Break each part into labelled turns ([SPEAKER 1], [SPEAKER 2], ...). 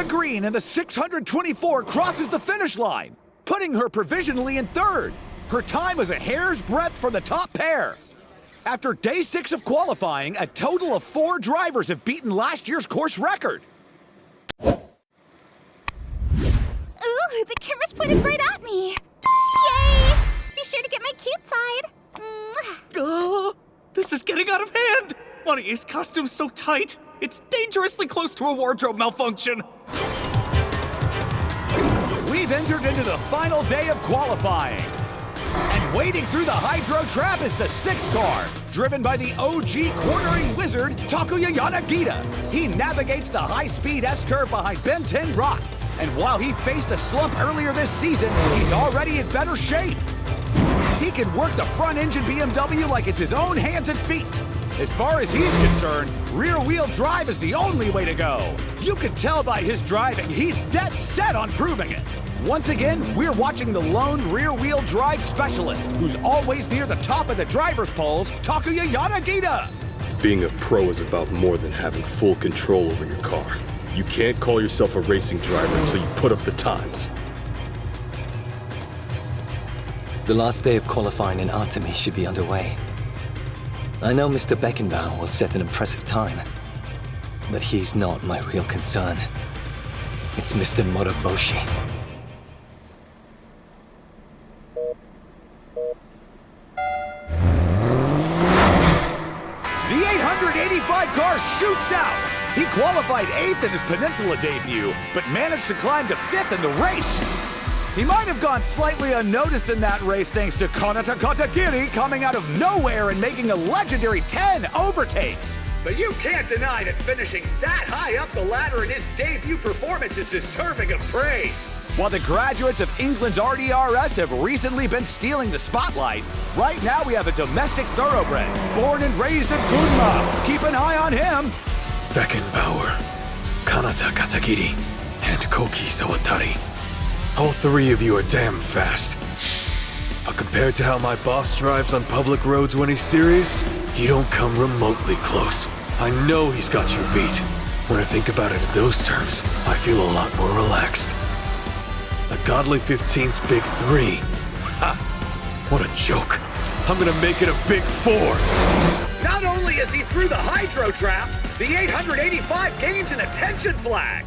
[SPEAKER 1] green and the 624 crosses the finish line, putting her provisionally in third. Her time is a hair's breadth from the top pair. After day 6 of qualifying, a total of 4 drivers have beaten last year's course record.
[SPEAKER 2] Ooh, the camera's pointed right at me. Yay! Be sure to get my cute side.
[SPEAKER 3] This is getting out of hand! Money's costume's so tight, it's dangerously close to a wardrobe malfunction.
[SPEAKER 1] We've entered into the final day of qualifying. And wading through the hydro trap is the 6 car, driven by the OG cornering wizard, Takuya Yanagita. He navigates the high-speed S-curve behind Ben 10 Rock. And while he faced a slump earlier this season, he's already in better shape. He can work the front-engine BMW like it's his own hands and feet. As far as he's concerned, rear-wheel drive is the only way to go. You can tell by his driving, he's dead set on proving it. Once again, we're watching the lone rear-wheel drive specialist, who's always near the top of the driver's polls, Takuya Yanagita.
[SPEAKER 4] Being a pro is about more than having full control over your car. You can't call yourself a racing driver until you put up the times.
[SPEAKER 5] The last day of qualifying in Artemis should be underway. I know Mr. Beckenbauer will set an impressive time, but he's not my real concern. It's Mr. Moroboshi.
[SPEAKER 1] The 885 car shoots out! He qualified 8th in his Peninsula debut, but managed to climb to 5th in the race. He might have gone slightly unnoticed in that race thanks to Kanata coming out of nowhere and making a legendary 10 overtakes. But you can't deny that finishing that high up the ladder in his debut performance is deserving of praise. While the graduates of England's RDRS have recently been stealing the spotlight, right now we have a domestic thoroughbred, born and raised in Gunma. Keep an eye on him.
[SPEAKER 6] Beckenbauer, Kanata Katagiri, and Koki Sawatari. All 3 of you are damn fast. But compared to how my boss drives on public roads when he's serious, you don't come remotely close. I know he's got you beat. When I think about it in those terms, I feel a lot more relaxed. The godly 15's big 3. Ha! What a joke. I'm gonna make it a big 4.
[SPEAKER 1] Not only is he through the hydro trap, the 885 gains an attention flag.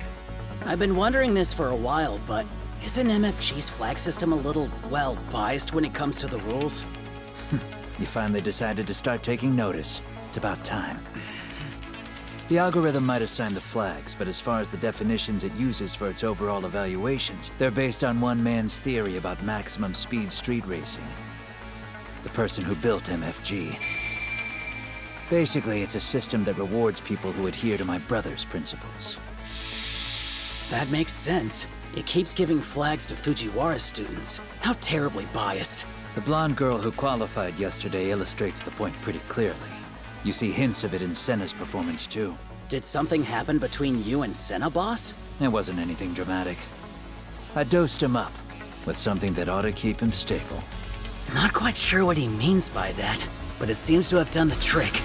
[SPEAKER 7] I've been wondering this for a while, but isn't MFG's flag system a little, well, biased when it comes to the rules?
[SPEAKER 8] You finally decided to start taking notice. It's about time. The algorithm might assign the flags, but as far as the definitions it uses for its overall evaluations, they're based on one man's theory about maximum speed street racing. The person who built MFG. Basically, it's a system that rewards people who adhere to my brother's principles.
[SPEAKER 7] That makes sense. It keeps giving flags to Fujiwara students. How terribly biased.
[SPEAKER 8] The blonde girl who qualified yesterday illustrates the point pretty clearly. You see hints of it in Sena's performance too.
[SPEAKER 7] Did something happen between you and Sena, boss?
[SPEAKER 8] It wasn't anything dramatic. I dosed him up with something that ought to keep him stable.
[SPEAKER 7] Not quite sure what he means by that, but it seems to have done the trick.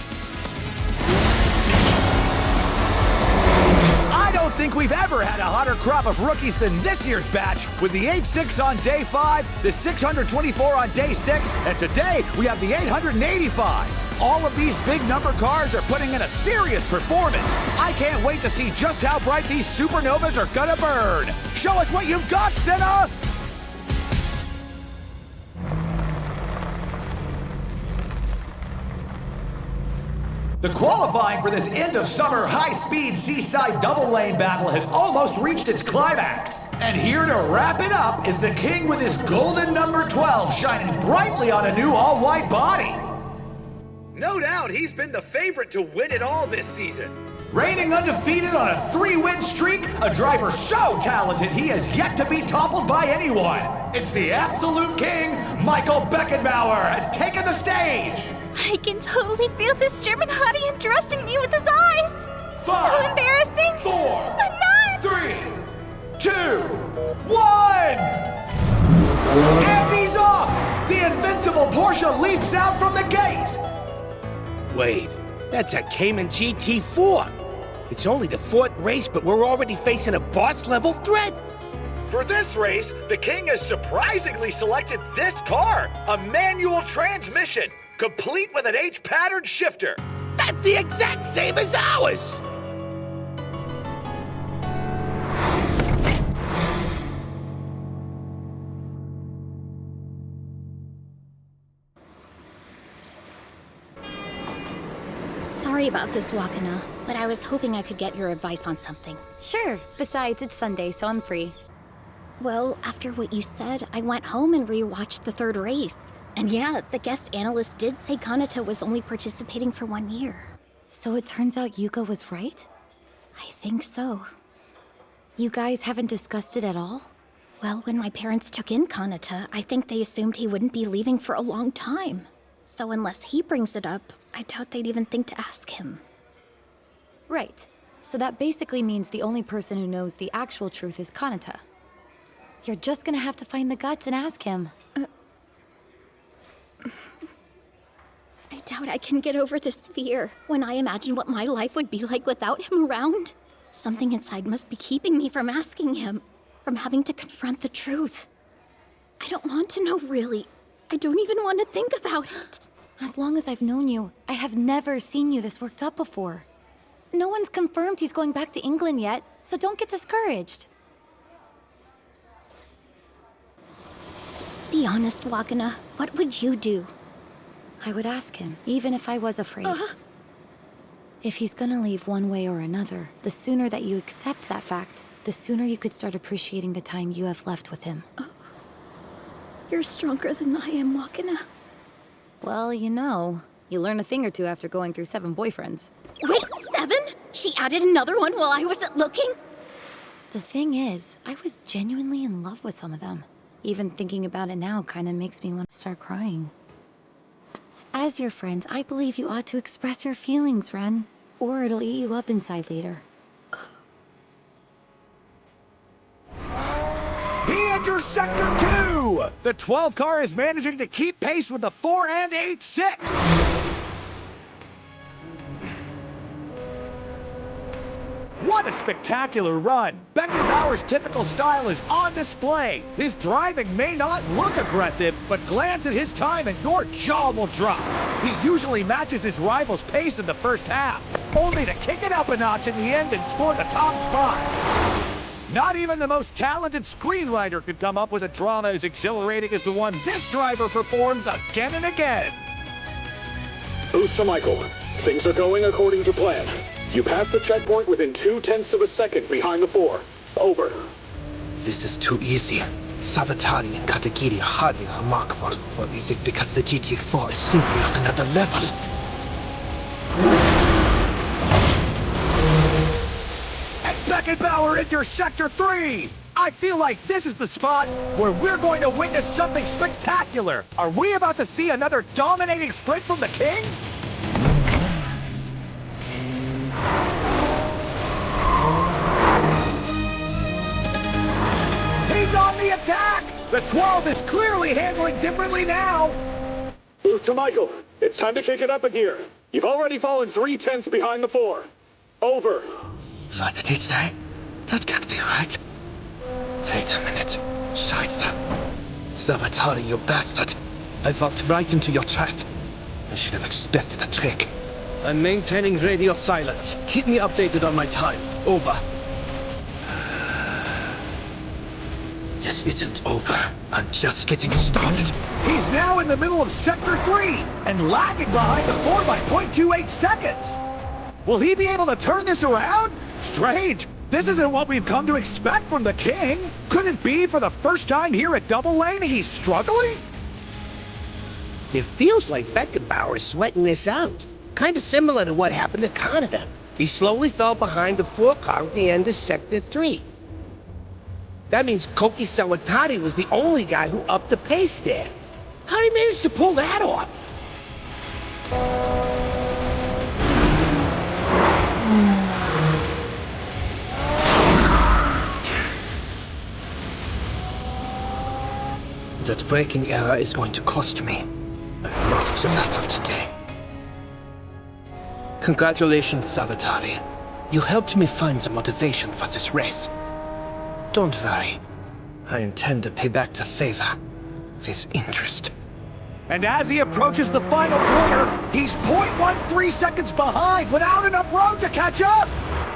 [SPEAKER 1] I don't think we've ever had a hotter crop of rookies than this year's batch, with the 8.6 on day 5, the 624 on day 6, and today we have the 885. All of these big number cars are putting in a serious performance. I can't wait to see just how bright these supernovas are gonna burn. Show us what you've got, Sena! The qualifying for this end-of-summer high-speed seaside double-lane battle has almost reached its climax. And here to wrap it up is the king with his golden number 12 shining brightly on a new all-white body. No doubt he's been the favorite to win it all this season. Reigning undefeated on a 3-win streak, a driver so talented he has yet to be toppled by anyone. It's the absolute king, Michael Beckenbauer, has taken the stage.
[SPEAKER 2] I can totally feel this German hottie undressing me with his eyes.
[SPEAKER 1] 5,
[SPEAKER 2] So embarrassing.
[SPEAKER 1] 4,
[SPEAKER 2] But not.
[SPEAKER 1] 3, 2, 1! And he's off! The invincible Porsche leaps out from the gate!
[SPEAKER 9] Wait, that's a Cayman GT4. It's only the 4th race, but we're already facing a boss-level threat!
[SPEAKER 1] For this race, the king has surprisingly selected this car, a manual transmission, complete with an H-pattern shifter.
[SPEAKER 9] That's the exact same as ours!
[SPEAKER 2] Sorry about this, Wakana, but I was hoping I could get your advice on something.
[SPEAKER 10] Sure. Besides, it's Sunday, so I'm free.
[SPEAKER 2] Well, after what you said, I went home and rewatched the 3rd race. And yeah, the guest analyst did say Kanata was only participating for 1 year.
[SPEAKER 10] So it turns out Yuka was right?
[SPEAKER 2] I think so.
[SPEAKER 10] You guys haven't discussed it at all?
[SPEAKER 2] Well, when my parents took in Kanata, I think they assumed he wouldn't be leaving for a long time. So unless he brings it up, I doubt they'd even think to ask him.
[SPEAKER 10] Right. So that basically means the only person who knows the actual truth is Kanata. You're just gonna have to find the guts and ask him.
[SPEAKER 2] I doubt I can get over this fear when I imagine what my life would be like without him around. Something inside must be keeping me from asking him, from having to confront the truth. I don't want to know, really. I don't even want to think about it.
[SPEAKER 10] As long as I've known you, I have never seen you this worked up before. No one's confirmed he's going back to England yet, so don't get discouraged.
[SPEAKER 2] Be honest, Wakana. What would you do?
[SPEAKER 10] I would ask him, even if I was afraid. If he's gonna leave one way or another, the sooner that you accept that fact, the sooner you could start appreciating the time you have left with him.
[SPEAKER 2] You're stronger than I am, Wakana.
[SPEAKER 10] Well, you know, you learn a thing or two after going through 7 boyfriends.
[SPEAKER 2] Wait, 7? She added another one while I wasn't looking?
[SPEAKER 10] The thing is, I was genuinely in love with some of them. Even thinking about it now kinda makes me want to start crying. As your friend, I believe you ought to express your feelings, Ren. Or it'll eat you up inside later.
[SPEAKER 1] He enters Sector 2! The 12 car is managing to keep pace with the 4 and 8-6. What a spectacular run! Beckenbauer's typical style is on display. His driving may not look aggressive, but glance at his time and your jaw will drop. He usually matches his rival's pace in the first half, only to kick it up a notch in the end and score the top 5. Not even the most talented screenwriter could come up with a drama as exhilarating as the one this driver performs again and again.
[SPEAKER 4] Michael, things are going according to plan. You passed the checkpoint within 0.2 of a second behind the 4. Over.
[SPEAKER 9] This is too easy. Sawatari and Katagiri are hardly remarkable. Or is it because the GT4 is simply on another level?
[SPEAKER 1] And Beckenbauer enters Sector 3! I feel like this is the spot where we're going to witness something spectacular. Are we about to see another dominating sprint from the king? He's on the attack! The 12 is clearly handling differently now!
[SPEAKER 4] Michael, it's time to kick it up a gear. You've already fallen 0.3 behind the 4. Over.
[SPEAKER 9] What did he say? That can't be right. Wait a minute. Scheiße. Sawatari, you bastard. I walked right into your trap. I should have expected a trick. I'm maintaining radio silence. Keep me updated on my time. Over. This isn't over. I'm just getting started.
[SPEAKER 1] He's now in the middle of Sector 3 and lagging behind the 4 by 0.28 seconds. Will he be able to turn this around? Strange. This isn't what we've come to expect from the king. Could it be for the first time here at Double Lane he's struggling?
[SPEAKER 9] It feels like Beckenbauer is sweating this out. Kind of similar to what happened to Kanata. He slowly fell behind the 4 car at the end of Sector 3. That means Koki Sawatari was the only guy who upped the pace there. How'd he manage to pull that off? That braking error is going to cost me. I've lost the battle today. Congratulations, Sawatari. You helped me find some motivation for this race. Don't worry. I intend to pay back the favor with interest.
[SPEAKER 1] And as he approaches the final corner, he's 0.13 seconds behind without enough road to catch up!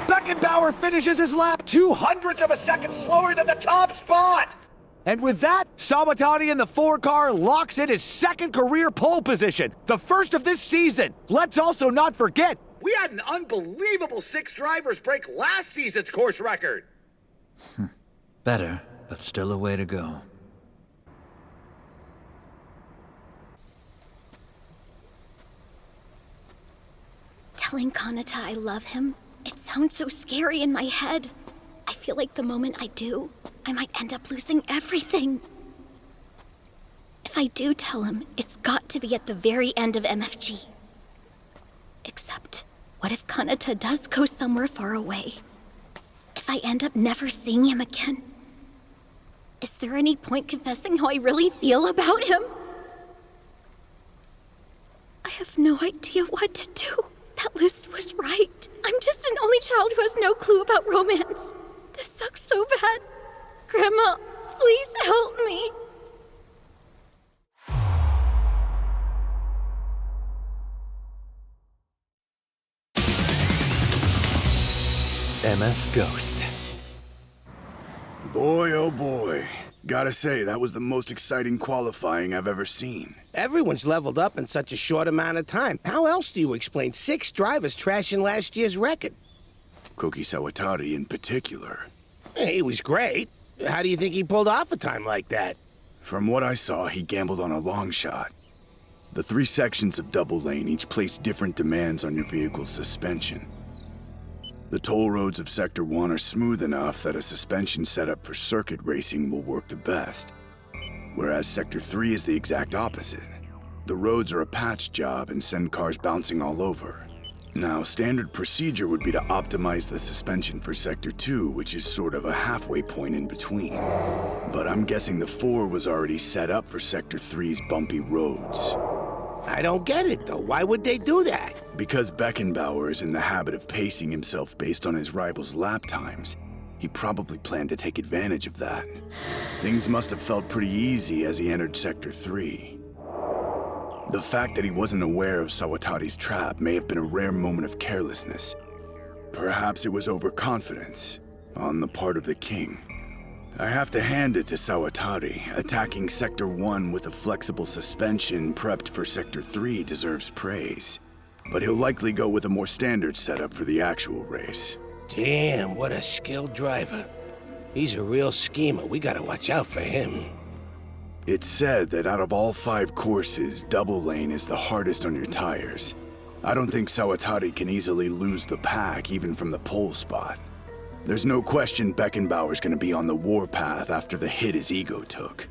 [SPEAKER 1] Beckenbauer finishes his lap 0.02 of a second slower than the top spot! And with that, Sawatari in the 4-car locks in his second career pole position, the first of this season. Let's also not forget, we had an unbelievable 6 drivers break last season's course record.
[SPEAKER 8] Better, but still a way to go.
[SPEAKER 2] Telling Kanata I love him, it sounds so scary in my head. I feel like the moment I do, I might end up losing everything. If I do tell him, it's got to be at the very end of MFG. Except, what if Kanata does go somewhere far away? If I end up never seeing him again? Is there any point confessing how I really feel about him? I have no idea what to do. That list was right. I'm just an only child who has no clue about romance. This sucks so bad. Grandma, please help me.
[SPEAKER 5] MFGHOST.
[SPEAKER 11] Boy, oh boy. Gotta say, that was the most exciting qualifying I've ever seen.
[SPEAKER 9] Everyone's leveled up in such a short amount of time. How else do you explain 6 drivers trashing last year's record?
[SPEAKER 11] Koki Sawatari in particular.
[SPEAKER 9] He was great. How do you think he pulled off a time like that?
[SPEAKER 11] From what I saw, he gambled on a long shot. The 3 sections of double lane each place different demands on your vehicle's suspension. The toll roads of Sector 1 are smooth enough that a suspension setup for circuit racing will work the best. Whereas Sector 3 is the exact opposite. The roads are a patch job and send cars bouncing all over. Now, standard procedure would be to optimize the suspension for Sector 2, which is sort of a halfway point in between. But I'm guessing the 4 was already set up for Sector 3's bumpy roads.
[SPEAKER 9] I don't get it, though. Why would they do that?
[SPEAKER 11] Because Beckenbauer is in the habit of pacing himself based on his rivals' lap times. He probably planned to take advantage of that. Things must have felt pretty easy as he entered Sector 3. The fact that he wasn't aware of Sawatari's trap may have been a rare moment of carelessness. Perhaps it was overconfidence on the part of the king. I have to hand it to Sawatari. Attacking Sector 1 with a flexible suspension prepped for Sector 3 deserves praise. But he'll likely go with a more standard setup for the actual race.
[SPEAKER 9] Damn, what a skilled driver. He's a real schemer. We gotta watch out for him.
[SPEAKER 11] It's said that out of all 5 courses, double lane is the hardest on your tires. I don't think Sawatari can easily lose the pack even from the pole spot. There's no question Beckenbauer's gonna be on the warpath after the hit his ego took.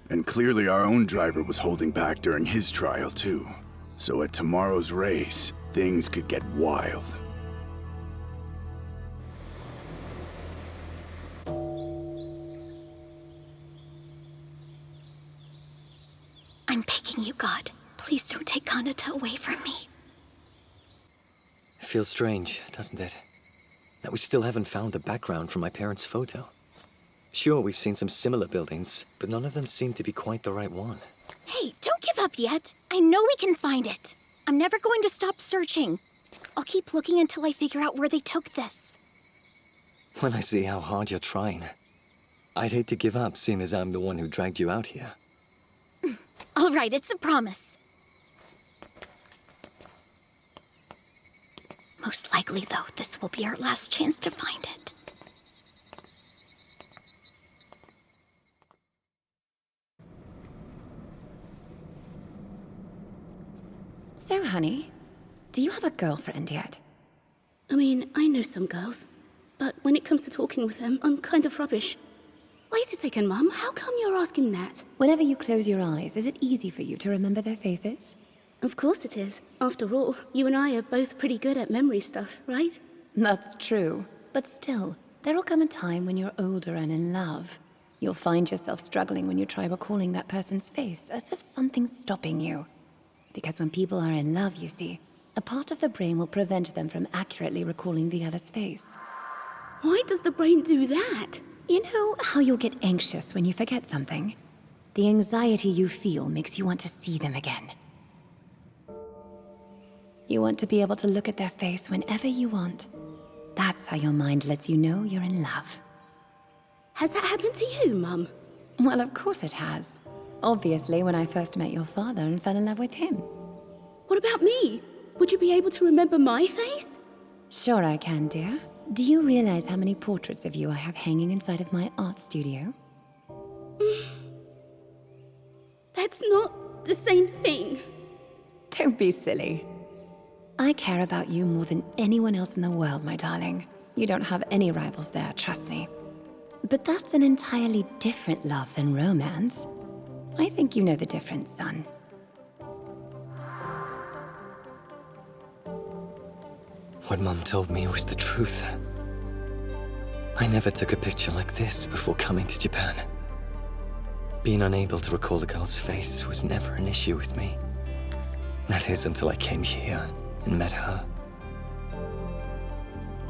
[SPEAKER 11] And clearly our own driver was holding back during his trial too. So at tomorrow's race, things could get wild.
[SPEAKER 2] I'm begging you, God. Please don't take Kanata away from me.
[SPEAKER 5] It feels strange, doesn't it? That we still haven't found the background from my parents' photo. Sure, we've seen some similar buildings, but none of them seem to be quite the right one.
[SPEAKER 2] Hey, don't give up yet. I know we can find it. I'm never going to stop searching. I'll keep looking until I figure out where they took this.
[SPEAKER 5] When I see how hard you're trying, I'd hate to give up, seeing as I'm the one who dragged you out here.
[SPEAKER 2] All right, it's a promise. Most likely, though, this will be our last chance to find it.
[SPEAKER 10] So, honey, do you have a girlfriend yet?
[SPEAKER 12] I mean, I know some girls, but when it comes to talking with them, I'm kind of rubbish. Wait a second, Mum. How come you're asking that?
[SPEAKER 10] Whenever you close your eyes, is it easy for you to remember their faces?
[SPEAKER 12] Of course it is. After all, you and I are both pretty good at memory stuff, right?
[SPEAKER 10] That's true. But still, there'll come a time when you're older and in love. You'll find yourself struggling when you try recalling that person's face, as if something's stopping you. Because when people are in love, you see, A part of the brain will prevent them from accurately recalling the other's face.
[SPEAKER 12] Why does the brain do that?
[SPEAKER 10] You know how you'll get anxious when you forget something? The anxiety you feel makes you want to see them again. You want to be able to look at their face whenever you want. That's how your mind lets you know you're in love.
[SPEAKER 12] Has that happened to you, Mum?
[SPEAKER 10] Well, of course it has. Obviously, when I first met your father and fell in love with him.
[SPEAKER 12] What about me? Would you be able to remember my face?
[SPEAKER 10] Sure I can, dear. Do you realize how many portraits of you I have hanging inside of my art studio?
[SPEAKER 12] That's not the same thing.
[SPEAKER 10] Don't be silly. I care about you more than anyone else in the world, my darling. You don't have any rivals there, trust me. But that's an entirely different love than romance. I think you know the difference, son.
[SPEAKER 5] What Mum told me was the truth. I never took a picture like this before coming to Japan. Being unable to recall a girl's face was never an issue with me. That is, until I came here and met her.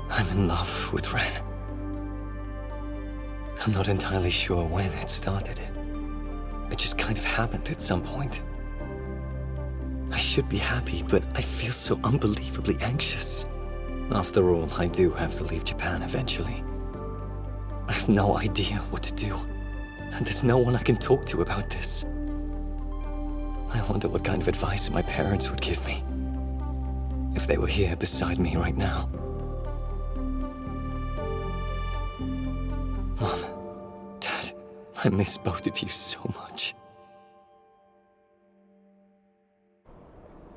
[SPEAKER 5] I'm in love with Ren. I'm not entirely sure when it started. It just kind of happened at some point. I should be happy, but I feel so unbelievably anxious. After all, I do have to leave Japan eventually. I have no idea what to do, and there's no one I can talk to about this. I wonder what kind of advice my parents would give me if they were here beside me right now. Mom, Dad, I miss both of you so much.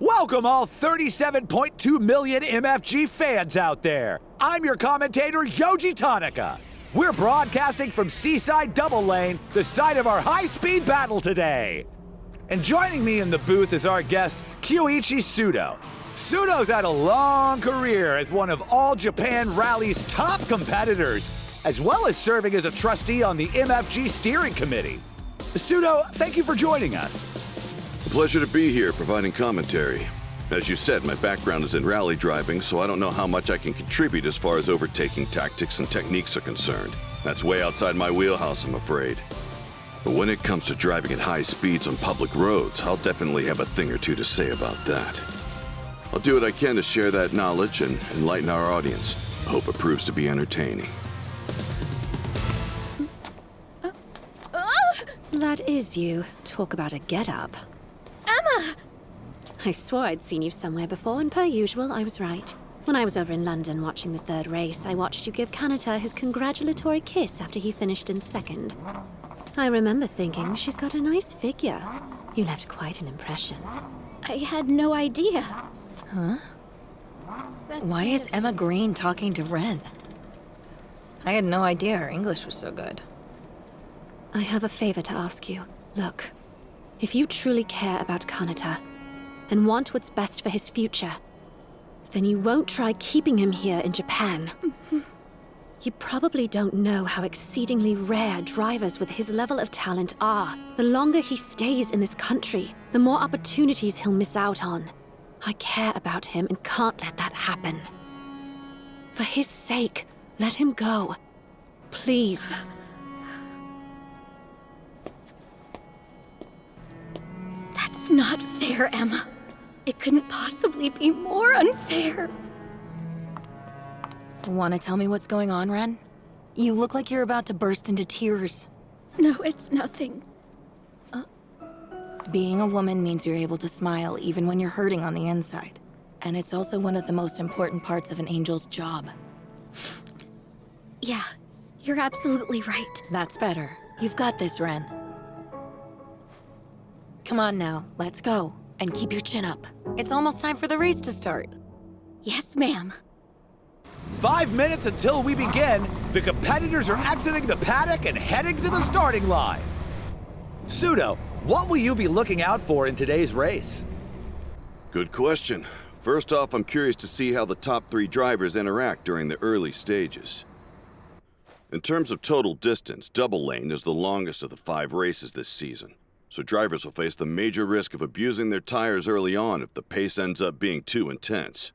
[SPEAKER 1] Welcome all 37.2 million MFG fans out there. I'm your commentator, Yoji Tanaka. We're broadcasting from Seaside Double Lane, the site of our high-speed battle today. And joining me in the booth is our guest, Kyoichi Sudo. Sudo's had a long career as one of All Japan Rally's top competitors, as well as serving as a trustee on the MFG steering committee. Sudo, thank you for joining us.
[SPEAKER 13] Pleasure to be here providing commentary. As you said, my background is in rally driving, so I don't know how much I can contribute as far as overtaking tactics and techniques are concerned. That's way outside my wheelhouse, I'm afraid. But when it comes to driving at high speeds on public roads, I'll definitely have a thing or two to say about that. I'll do what I can to share that knowledge and enlighten our audience. I hope it proves to be entertaining.
[SPEAKER 14] That is you. Talk about a get-up.
[SPEAKER 2] Emma!
[SPEAKER 14] I swore I'd seen you somewhere before, and per usual, I was right. When I was over in London watching the third race, I watched you give Kanata his congratulatory kiss after he finished in second. I remember thinking, she's got a nice figure. You left quite an impression.
[SPEAKER 2] I had no idea.
[SPEAKER 15] Huh? Why is Emma Green talking to Ren? I had no idea her English was so good.
[SPEAKER 14] I have a favor to ask you. Look, if you truly care about Kanata, and want what's best for his future, then you won't try keeping him here in Japan. You probably don't know how exceedingly rare drivers with his level of talent are. The longer he stays in this country, the more opportunities he'll miss out on. I care about him and can't let that happen. For his sake, let him go. Please.
[SPEAKER 2] That's not fair, Emma. It couldn't possibly be more unfair.
[SPEAKER 15] Want to tell me what's going on, Ren? You look like you're about to burst into tears.
[SPEAKER 2] No, it's nothing.
[SPEAKER 15] Being a woman means you're able to smile even when you're hurting on the inside. And it's also one of the most important parts of an angel's job.
[SPEAKER 2] Yeah, you're absolutely right.
[SPEAKER 15] That's better. You've got this, Ren. Come on now, let's go. And keep your chin up. It's almost time for the race to start.
[SPEAKER 2] Yes, ma'am.
[SPEAKER 1] 5 minutes until we begin. The competitors are exiting the paddock and heading to the starting line. Sudo, what will you be looking out for in today's race?
[SPEAKER 13] Good question. First off, I'm curious to see how the top 3 drivers interact during the early stages. In terms of total distance, Double Lane is the longest of the 5 races this season. so drivers will face the major risk of abusing their tires early on if the pace ends up being too intense.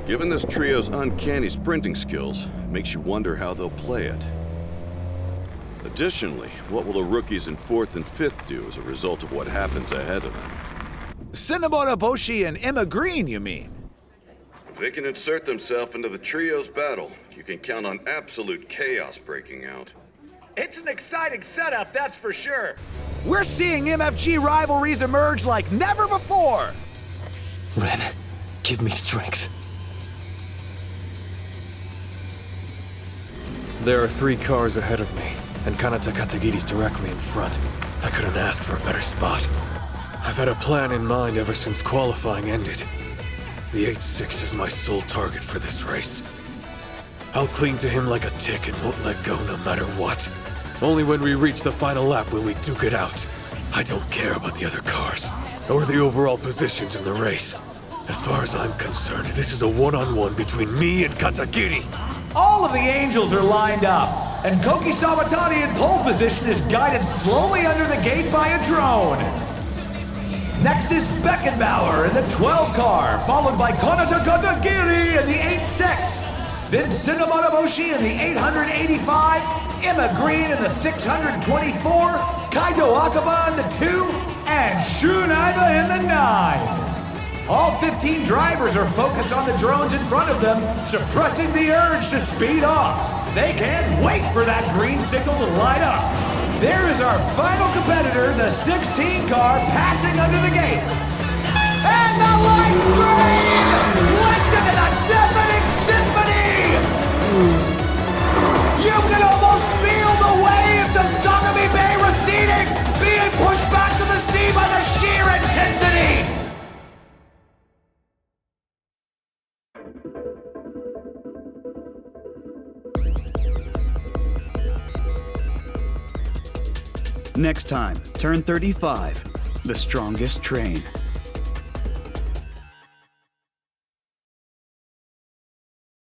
[SPEAKER 13] Given this trio's uncanny sprinting skills, it makes you wonder how they'll play it. Additionally, what will the rookies in 4th and 5th do as a result of what happens ahead of them?
[SPEAKER 1] Cinnamon Boshi and Emma Green, you mean?
[SPEAKER 13] If they can insert themselves into the trio's battle, you can count on absolute chaos breaking out.
[SPEAKER 1] It's an exciting setup, that's for sure. We're seeing MFG rivalries emerge like never before.
[SPEAKER 5] Ren, give me strength.
[SPEAKER 6] There are 3 cars ahead of me, and Kanata Katagiri's directly in front. I couldn't ask for a better spot. I've had a plan in mind ever since qualifying ended. The 8-6 is my sole target for this race. I'll cling to him like a tick and won't let go no matter what. Only when we reach the final lap will we duke it out. I don't care about the other cars, or the overall positions in the race. As far as I'm concerned, this is a one-on-one between me and Katagiri.
[SPEAKER 1] All of the angels are lined up, and Koki Sawatari in pole position is guided slowly under the gate by a drone. Next is Beckenbauer in the 12 car, followed by Kanata Katagiri in the 8-6. Then Cinnamon Boshi in the 885, Emma Green in the 624, Kaito Akaba in the 2, and Shunaiba in the 9. All 15 drivers are focused on the drones in front of them, suppressing the urge to speed off. They can't wait for that green signal to light up. There is our final competitor, the 16 car, passing under the gate. And the light green lifts into the deafening symphony! You can almost feel the waves of Sogami Bay receding, being pushed back to the sea by the sheer intensity!
[SPEAKER 11] Next time, Turn 35, the strongest train.